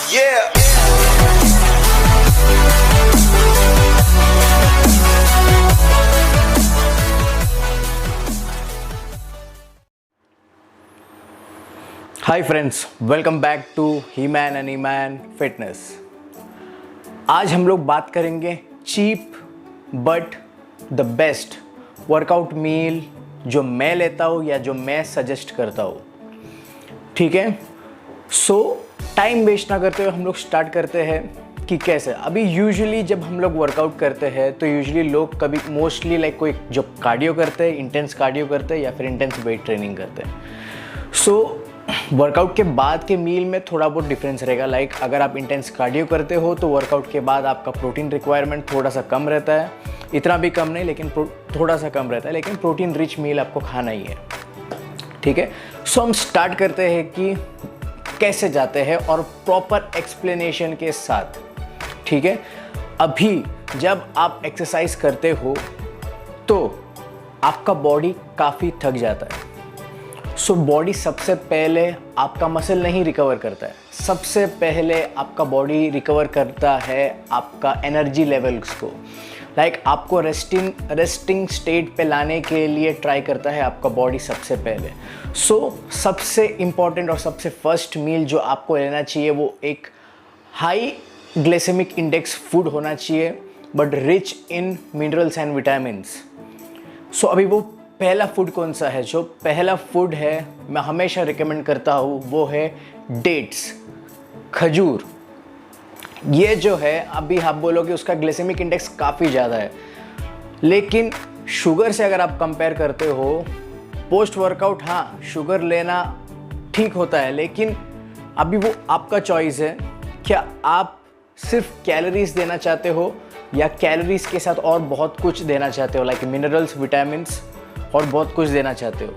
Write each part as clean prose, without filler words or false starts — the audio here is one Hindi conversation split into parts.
Yeah. Hi friends, welcome back to he man and e man fitness. आज हम लोग बात करेंगे cheap but the best workout meal जो मैं लेता हूँ या जो मैं सजेस्ट करता हूँ। ठीक है, सो टाइम वेस्ट ना करते हुए हम लोग स्टार्ट करते हैं कि कैसे। अभी यूजुअली जब हम लोग वर्कआउट करते हैं तो यूजुअली लोग कभी मोस्टली लाइक कोई जो कार्डियो करते हैं, इंटेंस कार्डियो करते हैं या फिर इंटेंस वेट ट्रेनिंग करते हैं। सो वर्कआउट के बाद के मील में थोड़ा बहुत डिफरेंस रहेगा। लाइक अगर आप इंटेंस कार्डियो करते हो तो वर्कआउट के बाद आपका प्रोटीन रिक्वायरमेंट थोड़ा सा कम रहता है, इतना भी कम नहीं लेकिन थोड़ा सा कम रहता है, लेकिन प्रोटीन रिच मील आपको खाना ही है। ठीक है, सो हम स्टार्ट करते हैं कि कैसे जाते हैं और प्रॉपर एक्सप्लेनेशन के साथ। ठीक है, अभी जब आप एक्सरसाइज करते हो तो आपका बॉडी काफ़ी थक जाता है। सो बॉडी सबसे पहले आपका मसल नहीं रिकवर करता है, सबसे पहले आपका बॉडी रिकवर करता है आपका एनर्जी लेवल्स को। लाइक आपको रेस्टिंग स्टेट पे लाने के लिए ट्राई करता है आपका बॉडी सबसे पहले। सो सबसे इम्पॉर्टेंट और सबसे फर्स्ट मील जो आपको लेना चाहिए वो एक हाई ग्लाइसेमिक इंडेक्स फूड होना चाहिए but rich in minerals and vitamins. So अभी वो पहला फूड कौन सा है? जो पहला फूड है मैं हमेशा रिकमेंड करता हूँ वो है डेट्स, खजूर। ये जो है अभी आप बोलोगे उसका ग्लाइसेमिक इंडेक्स काफ़ी ज़्यादा है, लेकिन शुगर से अगर आप कंपेयर करते हो पोस्ट वर्कआउट, हाँ शुगर लेना ठीक होता है, लेकिन अभी वो आपका चॉइस है। क्या आप सिर्फ कैलोरीज देना चाहते हो या कैलोरीज के साथ और बहुत कुछ देना चाहते हो, लाइक मिनरल्स, विटामिन्स और बहुत कुछ देना चाहते हो,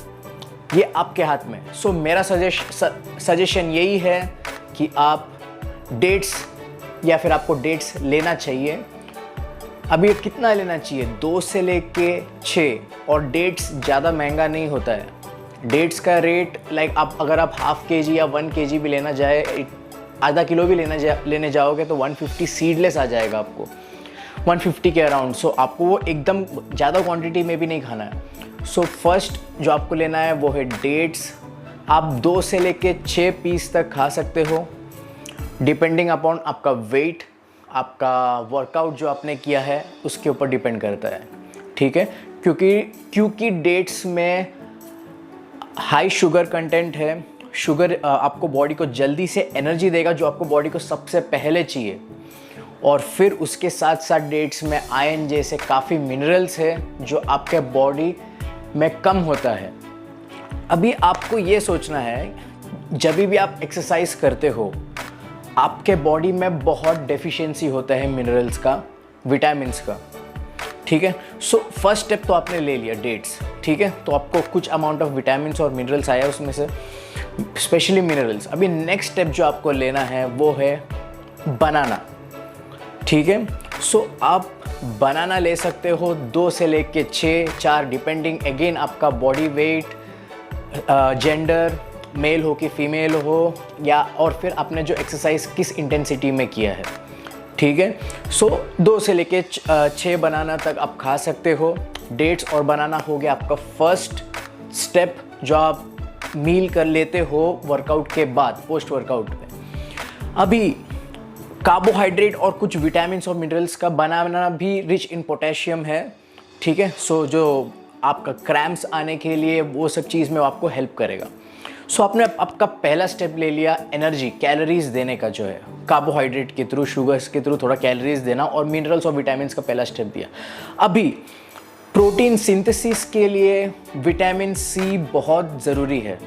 ये आपके हाथ में। सो मेरा सजेशन यही है कि आप डेट्स या फिर आपको डेट्स लेना चाहिए। अभी कितना लेना चाहिए? 2 से लेके 6, और डेट्स ज़्यादा महंगा नहीं होता है। डेट्स का रेट लाइक आप अगर आप हाफ केजी या 1 केजी भी लेना जाए, आधा किलो भी लेने जाओगे तो 150 सीडलेस आ जाएगा आपको, 150 के अराउंड। सो आपको वो एकदम ज़्यादा क्वांटिटी में भी नहीं खाना है। सो फर्स्ट जो आपको लेना है वो है डेट्स। आप 2 से लेके 6 पीस तक खा सकते हो डिपेंडिंग अपॉन आपका वेट, आपका वर्कआउट जो आपने किया है उसके ऊपर डिपेंड करता है। ठीक है, क्योंकि डेट्स में हाई शुगर कंटेंट है। शुगर आपको बॉडी को जल्दी से एनर्जी देगा जो आपको बॉडी को सबसे पहले चाहिए, और फिर उसके साथ साथ डेट्स में आयरन जैसे काफ़ी मिनरल्स है जो आपके बॉडी में कम होता है। अभी आपको ये सोचना है जब भी आप एक्सरसाइज करते हो आपके बॉडी में बहुत डेफिशिएंसी होता है मिनरल्स का, विटामिन्स का। ठीक है, सो फर्स्ट स्टेप तो आपने ले लिया डेट्स। ठीक है, तो आपको कुछ अमाउंट ऑफ विटामिन्स और मिनरल्स आया उसमें से, स्पेशली मिनरल्स। अभी नेक्स्ट स्टेप जो आपको लेना है वो है बनाना। ठीक है, सो आप बनाना ले सकते हो 2 से लेके 6, 4 डिपेंडिंग अगेन आपका बॉडी वेट, जेंडर, मेल हो कि फीमेल हो, या और फिर आपने जो एक्सरसाइज किस इंटेंसिटी में किया है। ठीक है, सो 2 से लेके 6 बनाना तक आप खा सकते हो। डेट्स और बनाना हो गया आपका फर्स्ट स्टेप जो आप मील कर लेते हो वर्कआउट के बाद, पोस्ट वर्कआउट में। अभी कार्बोहाइड्रेट और कुछ विटामिन्स और मिनरल्स का बनाना भी रिच इन पोटेशियम है। ठीक है, सो जो आपका क्रैम्प्स आने के लिए वो सब चीज़ में आपको हेल्प करेगा। सो आपने आपका पहला स्टेप ले लिया एनर्जी, कैलोरीज देने का, जो है कार्बोहाइड्रेट के थ्रू, शुगर्स के थ्रू थोड़ा कैलोरीज देना, और मिनरल्स और विटामिन्स का पहला स्टेप दिया। अभी प्रोटीन सिंथेसिस के लिए विटामिन सी बहुत ज़रूरी है।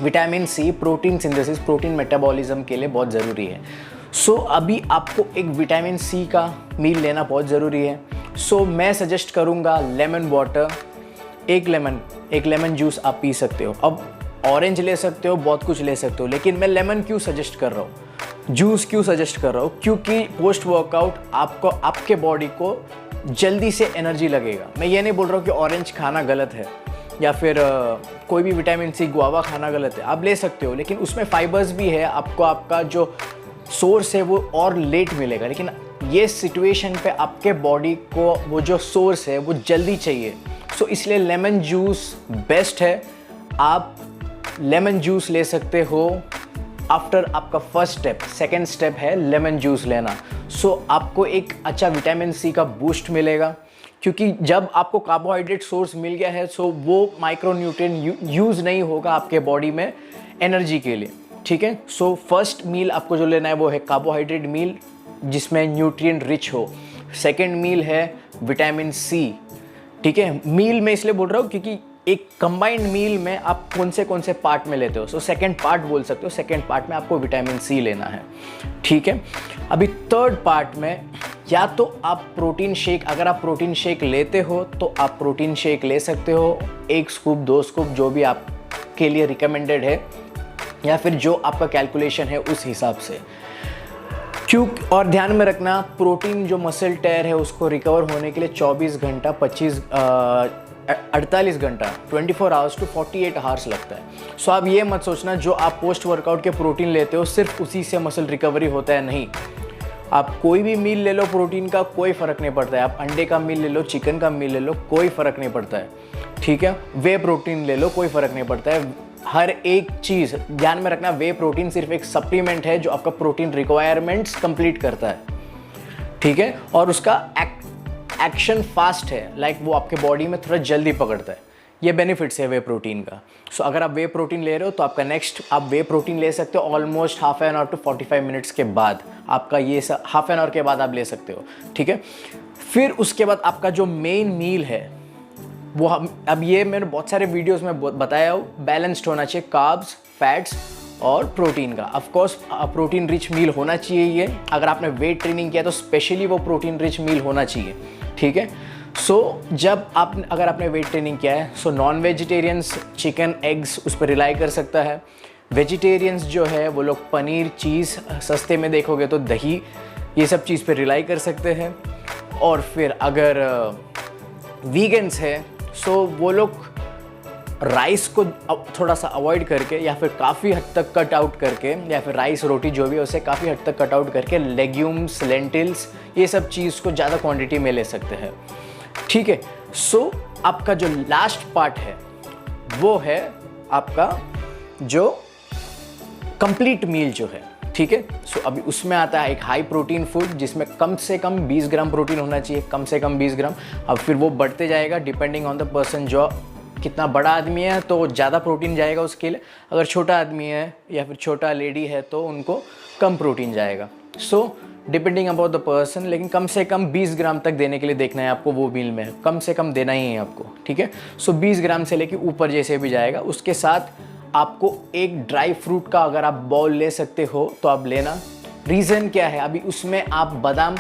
Vitamin C protein synthesis, protein metabolism के लिए बहुत ज़रूरी है। सो अभी आपको एक विटामिन सी का मील लेना बहुत ज़रूरी है। सो मैं सजेस्ट करूँगा लेमन वाटर, एक लेमन जूस आप पी सकते हो। अब ऑरेंज ले सकते हो, बहुत कुछ ले सकते हो, लेकिन मैं लेमन क्यों सजेस्ट कर रहा हूँ, जूस क्यों सजेस्ट कर रहा हूँ? क्योंकि पोस्ट वर्कआउट आपको, आपके बॉडी को जल्दी से एनर्जी लगेगा। मैं ये नहीं बोल रहा हूँ कि ऑरेंज खाना गलत है या फिर कोई भी विटामिन सी गुआवा खाना गलत है, आप ले सकते हो, लेकिन उसमें फाइबर्स भी है। आपको आपका जो सोर्स है वो और लेट मिलेगा, लेकिन ये सिचुएशन पे आपके बॉडी को वो जो सोर्स है वो जल्दी चाहिए। सो इसलिए लेमन जूस बेस्ट है। आप लेमन जूस ले सकते हो आफ्टर आपका फर्स्ट स्टेप। सेकेंड स्टेप है लेमन जूस लेना। सो आपको एक अच्छा विटामिन सी का बूस्ट मिलेगा, क्योंकि जब आपको कार्बोहाइड्रेट सोर्स मिल गया है सो वो माइक्रोन्यूट्रिएंट यूज़ नहीं होगा आपके बॉडी में एनर्जी के लिए, ठीक है। सो फर्स्ट मील आपको जो लेना है वो है कार्बोहाइड्रेट मील जिसमें न्यूट्रिएंट रिच हो। सेकेंड मील है विटामिन सी, ठीक है। मील में इसलिए बोल रहा हूँ क्योंकि एक कंबाइंड मील में आप कौन से पार्ट में लेते हो, सो सेकेंड पार्ट बोल सकते हो। सेकेंड पार्ट में आपको विटामिन सी लेना है, ठीक है। अभी थर्ड पार्ट में या तो आप प्रोटीन शेक, अगर आप प्रोटीन शेक लेते हो तो आप प्रोटीन शेक ले सकते हो, 1 स्कूप 2 स्कूप जो भी आपके लिए रिकमेंडेड है, या फिर जो आपका कैलकुलेशन है उस हिसाब से। क्यों, और ध्यान में रखना प्रोटीन जो मसल टेयर है उसको रिकवर होने के लिए 24 घंटा 48 घंटा 24 आवर्स टू 48 आवर्स लगता है। सो आप ये मत सोचना जो आप पोस्ट वर्कआउट के प्रोटीन लेते हो सिर्फ उसी से मसल रिकवरी होता है, नहीं। आप कोई भी मील ले लो प्रोटीन का, कोई फ़र्क नहीं पड़ता है। आप अंडे का मील ले लो, चिकन का मील ले लो, कोई फ़र्क नहीं पड़ता है, ठीक है। वे प्रोटीन ले लो, कोई फ़र्क नहीं पड़ता है। हर एक चीज़ ध्यान में रखना, वे प्रोटीन सिर्फ एक सप्लीमेंट है जो आपका प्रोटीन रिक्वायरमेंट्स कंप्लीट करता है, ठीक है। और उसका एक्शन फास्ट है, लाइक वो आपके बॉडी में थोड़ा जल्दी पकड़ता है। ये बेनिफिट्स है वे प्रोटीन का। सो अगर आप वे प्रोटीन ले रहे हो तो आपका नेक्स्ट आप वे प्रोटीन ले सकते हो almost half an hour to 45 minutes के बाद। आपका ये हाफ एन आवर के बाद आप ले सकते हो, ठीक है। फिर उसके बाद आपका जो मेन मील है वो अब ये मैंने बहुत सारे वीडियोस में बताया हो, बैलेंस्ड होना चाहिए कार्ब्स, फैट्स और प्रोटीन का। ऑफ कोर्स प्रोटीन रिच मील होना चाहिए ये। अगर आपने वेट ट्रेनिंग किया तो स्पेशली वो प्रोटीन रिच मील होना चाहिए, ठीक है। सो जब अगर आपने वेट ट्रेनिंग किया है so non vegetarians chicken eggs उस पर रिलाई कर सकता है। वेजिटेरियंस जो है वो लोग पनीर चीज़, सस्ते में देखोगे तो दही, ये सब चीज़ पे रिलाई कर सकते हैं। और फिर अगर वीगन्स है सो वो लोग राइस को थोड़ा सा अवॉइड करके या फिर काफ़ी हद तक कट आउट करके, या फिर राइस रोटी जो भी है उसे काफ़ी हद तक कट आउट करके लेग्यूम्स, लेंटिल्स, ये सब चीज़ को ज़्यादा क्वांटिटी में ले सकते हैं, ठीक है। सो आपका जो लास्ट पार्ट है वो है आपका जो कंप्लीट मील जो है, ठीक है। सो अभी उसमें आता है एक हाई प्रोटीन फूड जिसमें कम से कम 20 ग्राम प्रोटीन होना चाहिए, कम से कम 20 ग्राम। अब फिर वो बढ़ते जाएगा डिपेंडिंग ऑन द पर्सन। जो कितना बड़ा आदमी है तो ज़्यादा प्रोटीन जाएगा उसके लिए, अगर छोटा आदमी है या फिर छोटा लेडी है तो उनको कम प्रोटीन जाएगा। So depending about the person, लेकिन कम से कम 20 ग्राम तक देने के लिए देखना है आपको, वो मील में कम से कम देना ही है आपको, ठीक है। सो 20 ग्राम से लेके ऊपर जैसे भी जाएगा। उसके साथ आपको एक ड्राई फ्रूट का अगर आप बाउल ले सकते हो तो आप लेना। रीज़न क्या है, अभी उसमें आप बादाम,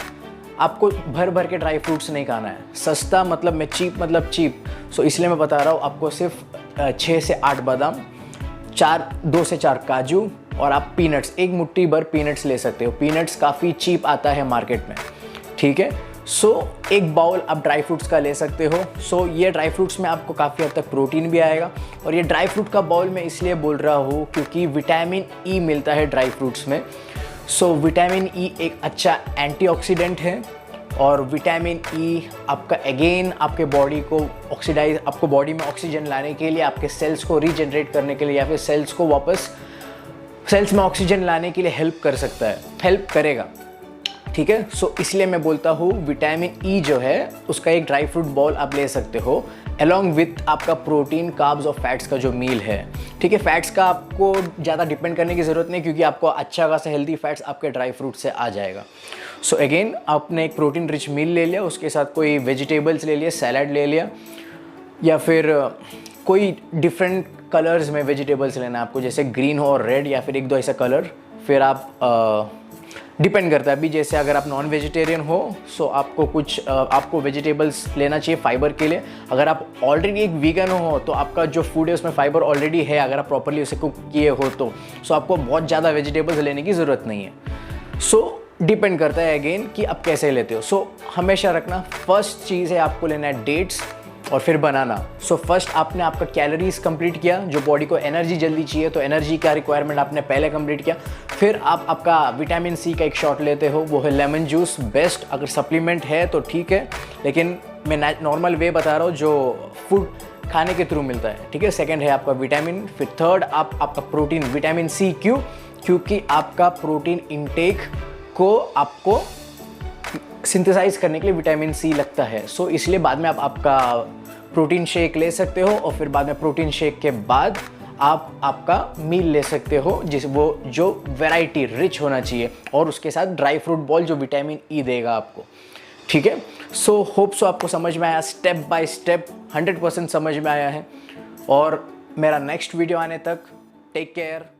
आपको भर भर के ड्राई फ्रूट्स नहीं खाना है। सस्ता मतलब मैं चीप मतलब चीप, सो इसलिए मैं बता रहा हूँ आपको सिर्फ 6 से 8 बादाम, 2 से 4 काजू और आप पीनट्स, एक मुट्ठी भर पीनट्स ले सकते हो। पीनट्स काफ़ी चीप आता है मार्केट में, ठीक है। सो एक बाउल आप ड्राई फ्रूट्स का ले सकते हो। सो ये ड्राई फ्रूट्स में आपको काफ़ी हद तक प्रोटीन भी आएगा। और ये ड्राई फ्रूट का बाउल मैं इसलिए बोल रहा हूँ क्योंकि विटामिन ई मिलता है ड्राई फ्रूट्स में। सो विटामिन ई एक अच्छा एंटीऑक्सीडेंट है और विटामिन ई आपका अगेन आपके बॉडी को ऑक्सीडाइज, आपको बॉडी में ऑक्सीजन लाने के लिए, आपके सेल्स को रीजनरेट करने के लिए या फिर सेल्स को वापस सेल्स में ऑक्सीजन लाने के लिए हेल्प कर सकता है, हेल्प करेगा, ठीक है। सो इसलिए मैं बोलता हूँ विटामिन ई जो है उसका एक ड्राई फ्रूट बाउल आप ले सकते हो अलॉन्ग विथ आपका प्रोटीन, कार्ब्स और फैट्स का जो मील है, ठीक है। फैट्स का आपको ज़्यादा डिपेंड करने की ज़रूरत नहीं क्योंकि आपको अच्छा खासा हेल्दी फैट्स आपके ड्राई फ्रूट से आ जाएगा। सो अगेन आपने एक प्रोटीन रिच मील ले लिया, उसके साथ कोई वेजिटेबल्स ले लिया, सैलड ले लिया, या फिर कोई डिफरेंट कलर्स में वेजिटेबल्स लेना है आपको, जैसे ग्रीन हो और रेड या फिर 1-2 ऐसा कलर। फिर आप डिपेंड करता है, अभी जैसे अगर आप नॉन वेजिटेरियन हो सो आपको कुछ आपको वेजिटेबल्स लेना चाहिए फाइबर के लिए। अगर आप ऑलरेडी एक वीगन हो तो आपका जो फूड है उसमें फाइबर ऑलरेडी है, अगर आप प्रॉपरली उसे कुक किए हो तो। सो आपको बहुत ज़्यादा वेजिटेबल्स लेने की ज़रूरत नहीं है। सो डिपेंड करता है अगेन कि आप कैसे लेते हो। सो हमेशा रखना फर्स्ट चीज़ है आपको लेना है डेट्स, और फिर बनाना। सो फर्स्ट आपने आपका कैलोरीज कंप्लीट किया, जो बॉडी को एनर्जी जल्दी चाहिए, तो एनर्जी का रिक्वायरमेंट आपने पहले कंप्लीट किया। फिर आप आपका विटामिन सी का एक शॉट लेते हो, वो है लेमन जूस। बेस्ट अगर सप्लीमेंट है तो ठीक है, लेकिन मैं नॉर्मल वे बता रहा हूँ जो फूड खाने के थ्रू मिलता है, ठीक है। सेकंड है आपका विटामिन। फिर थर्ड आपका प्रोटीन, विटामिन सी। क्योंकि आपका प्रोटीन इनटेक को आपको सिंथेसाइज करने के लिए विटामिन सी लगता है। सो इसलिए बाद में आप आपका प्रोटीन शेक ले सकते हो, और फिर बाद में प्रोटीन शेक के बाद आप आपका मील ले सकते हो, जो वैरायटी रिच होना चाहिए, और उसके साथ ड्राई फ्रूट बॉल जो विटामिन ई देगा आपको, ठीक है। सो होप सो आपको समझ में आया, स्टेप बाय स्टेप 100% समझ में आया है। और मेरा नेक्स्ट वीडियो आने तक टेक केयर।